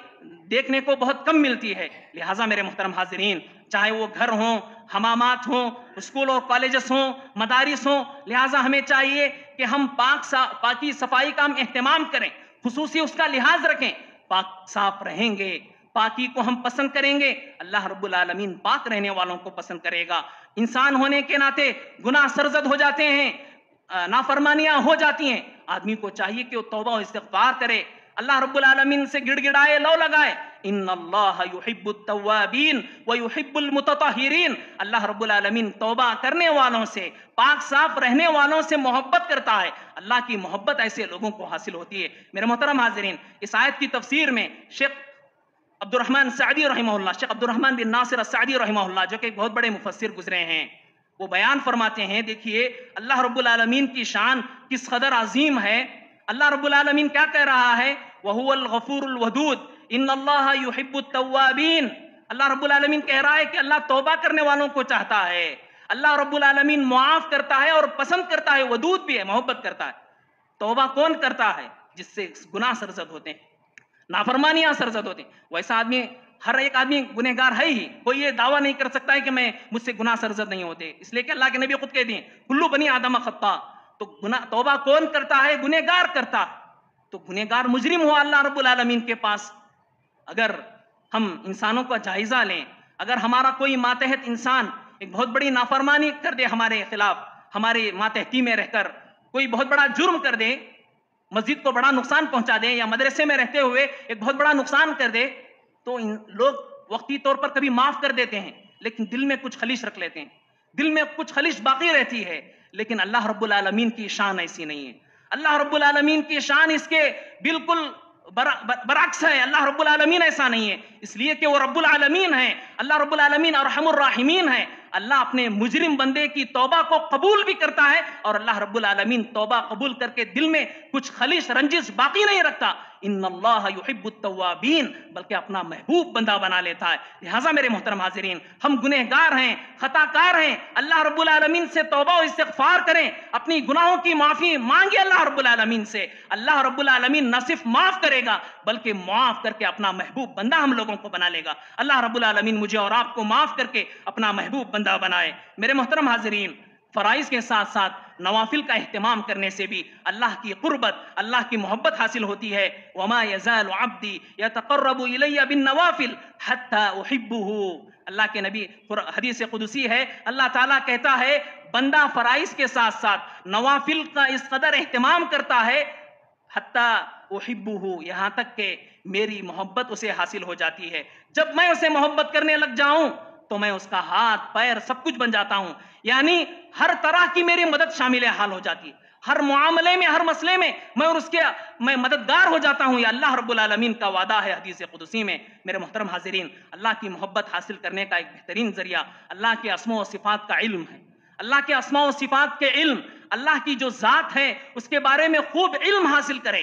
دیکھنے کو بہت کم ملتی ہے۔ لہٰذا میرے محترم حاضرین، چاہے وہ گھر ہوں، حمامات ہوں، اسکول اور کالجز ہوں، مدارس ہوں، لہٰذا ہمیں چاہیے کہ ہم پاکی صفائی کا ہم اہتمام کریں، خصوصی اس کا لحاظ رکھیں۔ پاک صاف رہیں گے، پاکی کو ہم پسند کریں گے، اللہ رب العالمین پاک رہنے والوں کو پسند کرے گا۔ انسان ہونے کے ناطے گناہ سرزد ہو جاتے ہیں، نافرمانیاں ہو جاتی ہیں، آدمی کو چاہیے کہ وہ توبہ و استغفار کرے، اللہ رب العالمین سے گڑ گڑائے، لو لگائے۔ ان اللہ یحب التوابین ویحب المتطہرین، اللہ رب العالمین توبہ کرنے والوں سے، پاک صاف رہنے والوں سے محبت کرتا ہے۔ اللہ کی محبت ایسے لوگوں کو حاصل ہوتی ہے۔ میرے محترم حاضرین، اس آیت کی تفسیر میں شیخ عبد الرحمن سعدی رحمہ اللہ، شیخ عبد الرحمن بن ناصر السعدی رحمہ اللہ، جو کہ ایک بہت بڑے مفسر گزرے ہیں، وہ بیان فرماتے ہیں، دیکھیے اللہ رب العالمین کی شان کس قدر عظیم ہے۔ اللہ رب العالمین کیا کہہ رہا ہے؟ وَهُوَ الْغَفُورُ الْوَدُودُ إِنَّ اللَّهَ يُحِبُّ التَّوَّابِينَ۔ اللہ رب العالمین کہہ رہا ہے کہ اللہ توبہ کرنے والوں کو چاہتا ہے، اللہ رب العالمین معاف کرتا ہے اور پسند کرتا ہے، ودود بھی ہے، محبت کرتا ہے۔ توبہ کون کرتا ہے؟ جس سے گناہ سرزد ہوتے ہیں، نافرمانیاں سرزد ہوتے ہیں۔ ویسا آدمی، ہر ایک آدمی گنہگار ہے ہی، کوئی یہ دعویٰ نہیں کر سکتا ہے کہ مجھ سے گناہ سرزد نہیں ہوتے، اس لیے کہ اللہ کے نبی خود کہتے ہیں کلو بنی آدم خطا۔ تو توبہ کون کرتا ہے؟ گنہگار کرتا۔ تو گنہگار مجرم ہوا اللہ رب العالمین کے پاس۔ اگر ہم انسانوں کا جائزہ لیں، اگر ہمارا کوئی ماتحت انسان ایک بہت بڑی نافرمانی کر دے ہمارے خلاف، ہمارے ماتحتی میں رہ کر کوئی بہت بڑا جرم کر دے، مسجد کو بڑا نقصان پہنچا دے، یا مدرسے میں رہتے ہوئے ایک بہت بڑا نقصان کر دے، تو لوگ وقتی طور پر کبھی معاف کر دیتے ہیں، لیکن دل میں کچھ خلیش رکھ لیتے ہیں، دل میں کچھ خلیش باقی رہتی ہے۔ لیکن اللہ رب العالمین کی شان ایسی نہیں ہے۔ اللہ رب العالمین کی شان اس کے بالکل برعکس ہے۔ اللہ رب العالمین ایسا نہیں ہے، اس لیے کہ وہ رب العالمین ہے۔ اللہ رب العالمین ارحم الراحمین ہے۔ اللہ اپنے مجرم بندے کی توبہ کو قبول بھی کرتا ہے، اور اللہ رب العالمین توبہ قبول کر کے دل میں کچھ خلیش رنجش باقی نہیں رکھتا۔ ان اللہ یحب التوابین، بلکہ اپنا محبوب بندہ بنا لیتا ہے۔ لہٰذا میرے محترم حاضرین، ہم گنہگار ہیں، خطا کار ہیں، اللہ رب العالمین سے توبہ و استغفار کریں، اپنی گناہوں کی معافی مانگے اللہ رب العالمین سے۔ اللہ رب العالمین نہ صرف معاف کرے گا بلکہ معاف کر کے اپنا محبوب بندہ ہم لوگوں کو بنا لے گا۔ اللہ رب العالمین مجھے اور آپ کو معاف کر کے اپنا محبوب بندہ بنائے۔ میرے محترم حاضرین، فرائض کے ساتھ ساتھ نوافل کا اہتمام کرنے سے بھی اللہ کی قربت، اللہ کی محبت حاصل ہوتی ہے۔ وَمَا يَزَالُ عَبْدِي يَتَقَرَّبُ إِلَيَّ بِالنَّوَافِلِ حَتَّى أُحِبُّهُ۔ اللہ کے نبی حدیث قدسی ہے، اللہ تعالیٰ کہتا ہے بندہ فرائض کے ساتھ ساتھ نوافل کا اس قدر اہتمام کرتا ہے، حتیٰ احبہ، یہاں تک کہ میری محبت اسے حاصل ہو جاتی ہے۔ جب میں اسے محبت کرنے لگ جاؤں تو میں اس کا ہاتھ پیر سب کچھ بن جاتا ہوں، یعنی ہر طرح کی میری مدد شامل حال ہو جاتی ہے، ہر معاملے میں، ہر مسئلے میں میں مددگار ہو جاتا ہوں۔ یہ اللہ رب العالمین کا وعدہ ہے حدیث قدسی میں۔ میرے محترم حاضرین، اللہ کی محبت حاصل کرنے کا ایک بہترین ذریعہ اللہ کے اسماء و صفات کا علم ہے۔ اللہ کے اسماء و صفات کے علم، اللہ کی جو ذات ہے اس کے بارے میں خوب علم حاصل کرے۔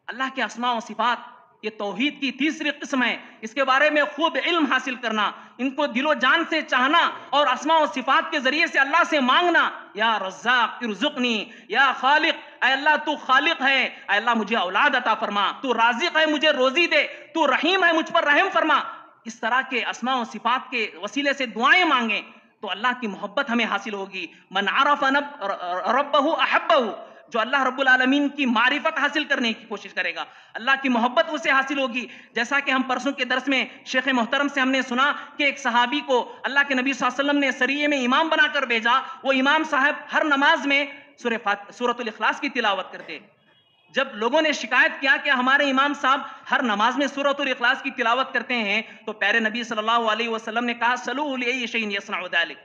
اللہ کے اسماء و صفات یہ توحید کی تیسری قسم ہے، اس کے بارے میں خوب علم حاصل کرنا، ان کو دل و جان سے چاہنا، اور اسماء و صفات کے ذریعے سے اللہ سے مانگنا، یا رزاق ارزقنی، یا خالق، اے اللہ تو خالق ہے، اے اللہ مجھے اولاد عطا فرما، تو رازق ہے مجھے روزی دے، تو رحیم ہے مجھ پر رحم فرما۔ اس طرح کے اسماء و صفات کے وسیلے سے دعائیں مانگیں تو اللہ کی محبت ہمیں حاصل ہوگی۔ من عرف ربہ احبہ، جو اللہ رب العالمین کی معرفت حاصل کرنے کی کوشش کرے گا اللہ کی محبت اسے حاصل ہوگی۔ جیسا کہ ہم پرسوں کے درس میں شیخ محترم سے ہم نے سنا کہ ایک صحابی کو اللہ کے نبی صلی اللہ علیہ وسلم نے سریے میں امام بنا کر بھیجا، وہ امام صاحب ہر نماز میں سورۃ الاخلاص کی تلاوت کرتے۔ جب لوگوں نے شکایت کیا کہ ہمارے امام صاحب ہر نماز میں سورۃ الاخلاص کی تلاوت کرتے ہیں، تو پیارے نبی صلی اللہ علیہ وسلم نے کہا سلوہ لأی شیء یصنع ذلک،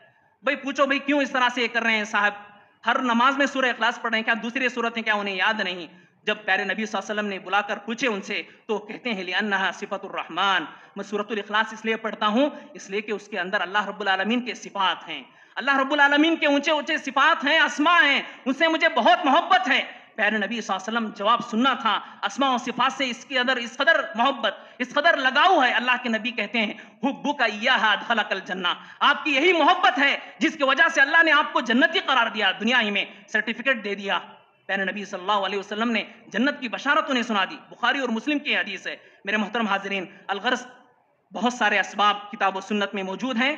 بھئی پوچھو کیوں اس طرح سے کر رہے ہیں صاحب، ہر نماز میں سورہ اخلاص پڑھ رہے ہیں، کیا دوسری صورتیں کیا انہیں یاد نہیں؟ جب پیارے نبی صلی اللہ علیہ وسلم نے بلا کر پوچھے ان سے تو کہتے ہیں لأنہا صفت الرحمن. میں سورۃ الاخلاص اس لیے پڑھتا ہوں اس لیے کہ اس کے اندر اللہ رب العالمین کے صفات ہیں. اللہ رب العالمین کے اونچے اونچے صفات ہیں، اسماء ہیں، ان سے مجھے بہت محبت ہے. پیارے نبی صلی اللہ علیہ وسلم جواب سننا تھا. اسماء و صفات سے اس کے اندر اس قدر محبت، اس قدر لگاؤ ہے. اللہ کے نبی کہتے ہیں حبک ایہا ادخلک الجنہ. آپ کی یہی محبت ہے جس کی وجہ سے اللہ نے آپ کو جنتی قرار دیا، دنیا ہی میں سرٹیفکیٹ دے دیا. پیارے نبی صلی اللہ علیہ وسلم نے جنت کی بشارت انہیں سنا دی. بخاری اور مسلم کی حدیث ہے. میرے محترم حاضرین، الغرض بہت سارے اسباب کتاب و سنت میں موجود ہیں.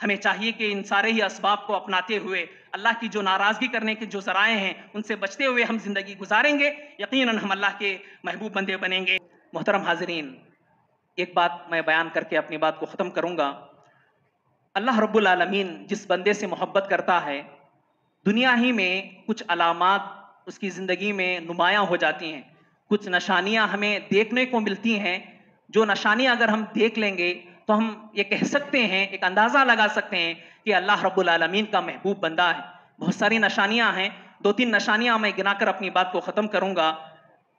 ہمیں چاہیے کہ ان سارے ہی اسباب کو اپناتے ہوئے اللہ کی جو ناراضگی کرنے کے جو ذرائع ہیں ان سے بچتے ہوئے ہم زندگی گزاریں گے، یقیناً ہم اللہ کے محبوب بندے بنیں گے. محترم حاضرین، ایک بات میں بیان کر کے اپنی بات کو ختم کروں گا. اللہ رب العالمین جس بندے سے محبت کرتا ہے، دنیا ہی میں کچھ علامات اس کی زندگی میں نمایاں ہو جاتی ہیں. کچھ نشانیاں ہمیں دیکھنے کو ملتی ہیں، جو نشانیاں اگر ہم دیکھ لیں گے تو ہم یہ کہہ سکتے ہیں، ایک اندازہ لگا سکتے ہیں کہ اللہ رب العالمین کا محبوب بندہ ہے. بہت ساری نشانیاں ہیں، 2-3 نشانیاں میں گنا کر اپنی بات کو ختم کروں گا.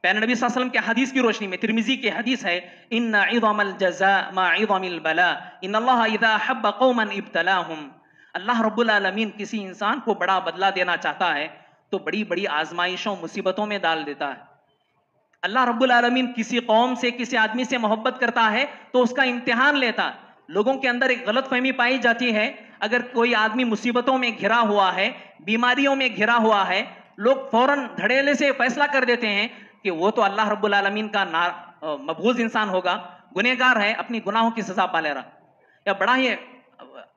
پیارے نبی صلی اللہ علیہ وسلم کے حدیث کی روشنی میں، ترمذی کی حدیث ہے، ان عظم الجزاء مع عظم البلاء ان اللہ اذا حب قوما ابتلاهم. اللہ رب العالمین کسی انسان کو بڑا بدلہ دینا چاہتا ہے تو بڑی بڑی آزمائشوں مصیبتوں میں ڈال دیتا ہے. اللہ رب العالمین کسی قوم سے، کسی آدمی سے محبت کرتا ہے تو اس کا امتحان لیتا. لوگوں کے اندر ایک غلط فہمی پائی جاتی ہے، اگر کوئی آدمی مصیبتوں میں گھرا ہوا ہے، بیماریوں میں گھرا ہوا ہے، لوگ فوراً دھڑیلے سے فیصلہ کر دیتے ہیں کہ وہ تو اللہ رب العالمین کا مبغوض انسان ہوگا، گنہگار ہے، اپنی گناہوں کی سزا پا لے رہا، یا بڑا ہی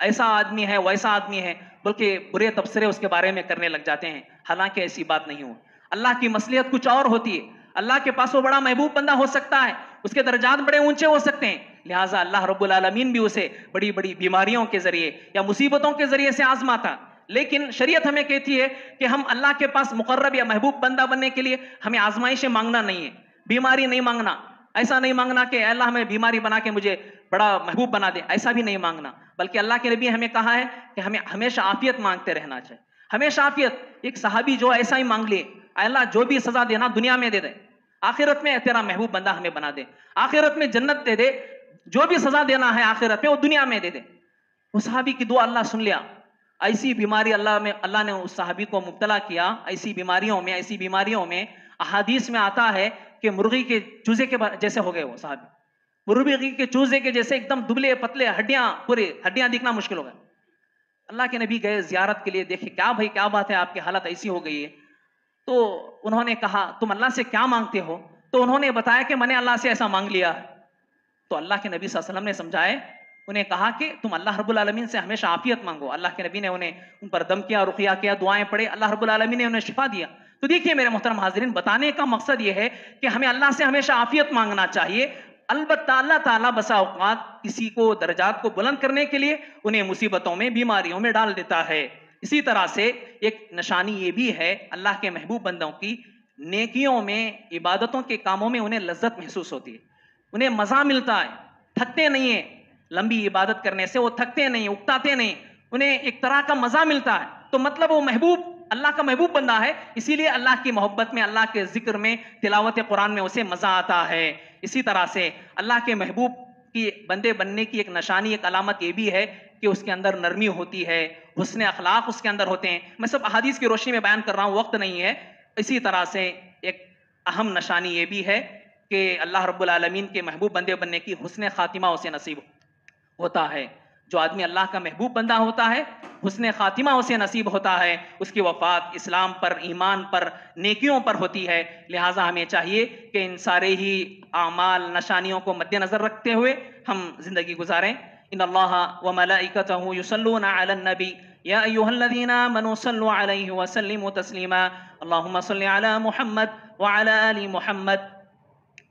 ایسا آدمی ہے، ویسا آدمی ہے، بلکہ برے تبصرے اس کے بارے میں کرنے لگ جاتے ہیں. حالانکہ ایسی بات نہیں ہو. اللہ کی مصلحت کچھ اور ہوتی ہے. اللہ کے پاس وہ بڑا محبوب بندہ ہو سکتا ہے، اس کے درجات بڑے اونچے ہو سکتے ہیں، لہٰذا اللہ رب العالمین بھی اسے بڑی بڑی بیماریوں کے ذریعے یا مصیبتوں کے ذریعے سے آزماتا. لیکن شریعت ہمیں کہتی ہے کہ ہم اللہ کے پاس مقرب یا محبوب بندہ بننے کے لیے ہمیں آزمائشیں مانگنا نہیں ہے، بیماری نہیں مانگنا. ایسا نہیں مانگنا کہ اے اللہ ہمیں بیماری بنا کے مجھے بڑا محبوب بنا دے، ایسا بھی نہیں مانگنا. بلکہ اللہ کے نبی ہمیں کہا ہے کہ ہمیں ہمیشہ عافیت مانگتے رہنا چاہیے، ہمیشہ عافیت. ایک صحابی جو ایسا ہی مانگ لیے، اے اللہ جو بھی سزا دینا دنیا میں دے دے، آخرت میں تیرا محبوب بندہ ہمیں بنا دے، آخرت میں جنت دے دے، جو بھی سزا دینا ہے آخرت میں وہ دنیا میں دے دے. وہ صحابی کی دعا اللہ سن لیا. ایسی بیماری اللہ نے اس صحابی کو مبتلا کیا. ایسی بیماریوں میں احادیث میں آتا ہے کہ مرغی کے چوزے کے جیسے ہو گئے وہ صحابی، مرغی کے چوزے کے جیسے ایک دم دبلے پتلے، ہڈیاں دکھنا مشکل ہو گئے. اللہ کے نبی گئے زیارت کے لیے، دیکھے کیا بھائی کیا بات ہے، آپ کی حالت ایسی ہو گئی ہے. تو انہوں نے کہا تم اللہ سے کیا مانگتے ہو؟ تو انہوں نے بتایا کہ میں نے اللہ سے ایسا مانگ لیا. تو اللہ کے نبی صلی اللہ علیہ وسلم نے سمجھائے، انہیں کہا کہ تم اللہ رب العالمین سے ہمیشہ عافیت مانگو. اللہ کے نبی نے ان پر دم کیا، رقیہ کیا، دعائیں پڑھے، اللہ رب العالمین نے انہیں شفا دیا. تو دیکھیے میرے محترم حاضرین، بتانے کا مقصد یہ ہے کہ ہمیں اللہ سے ہمیشہ عافیت مانگنا چاہیے. البتہ اللہ تعالیٰ بسا اوقات کسی کو درجات کو بلند کرنے کے لیے انہیں مصیبتوں میں، بیماریوں میں ڈال دیتا ہے. اسی طرح سے ایک نشانی یہ بھی ہے اللہ کے محبوب بندوں کی، نیکیوں میں، عبادتوں کے کاموں میں انہیں لذت محسوس ہوتی ہے، انہیں مزہ ملتا ہے، تھکتے نہیں ہیں. لمبی عبادت کرنے سے وہ تھکتے نہیں، اکتاتے نہیں، انہیں ایک طرح کا مزہ ملتا ہے. تو مطلب وہ اللہ کا محبوب بندہ ہے، اسی لیے اللہ کی محبت میں، اللہ کے ذکر میں، تلاوت قرآن میں اسے مزہ آتا ہے. اسی طرح سے اللہ کے محبوب کی بندے بننے کی ایک نشانی، ایک علامت یہ بھی ہے کہ اس کے اندر نرمی ہوتی ہے، حسن اخلاق اس کے اندر ہوتے ہیں. میں سب احادیث کی روشنی میں بیان کر رہا ہوں، وقت نہیں ہے. اسی طرح سے ایک اہم نشانی یہ بھی ہے کہ اللہ رب العالمین کے محبوب بندے بننے کی حسن خاتمہ اسے نصیب ہوتا ہے. جو آدمی اللہ کا محبوب بندہ ہوتا ہے، حسن خاتمہ اسے نصیب ہوتا ہے، اس کی وفات اسلام پر، ایمان پر، نیکیوں پر ہوتی ہے. لہٰذا ہمیں چاہیے کہ ان سارے ہی اعمال، نشانیوں کو مد نظر رکھتے ہوئے ہم زندگی گزاریں. ان اللہ وملائکتہ یصلون علی النبی یا ایھا الذین آمنوا صلوا علیہ وسلموا تسلیما. اللهم صل علی محمد وعلی آل محمد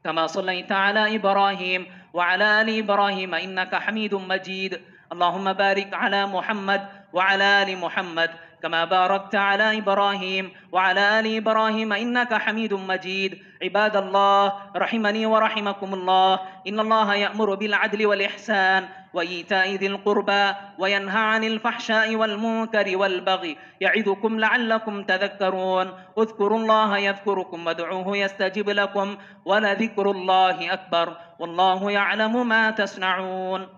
كما صليت على إبراهيم وعلى آل إبراهيم إنك حميد مجيد. اللهم بارك على محمد وعلى آل محمد كما باركت على إبراهيم وعلى آل إبراهيم إنك حميد مجيد. عباد الله رحمني ورحمكم الله، إن الله يأمر بالعدل والإحسان وإيتاء ذي القربى وينهى عن الفحشاء والمنكر والبغي يعظكم لعلكم تذكرون اذكروا الله يذكركم وادعوه يستجب لكم ولذكر الله أكبر والله يعلم ما تصنعون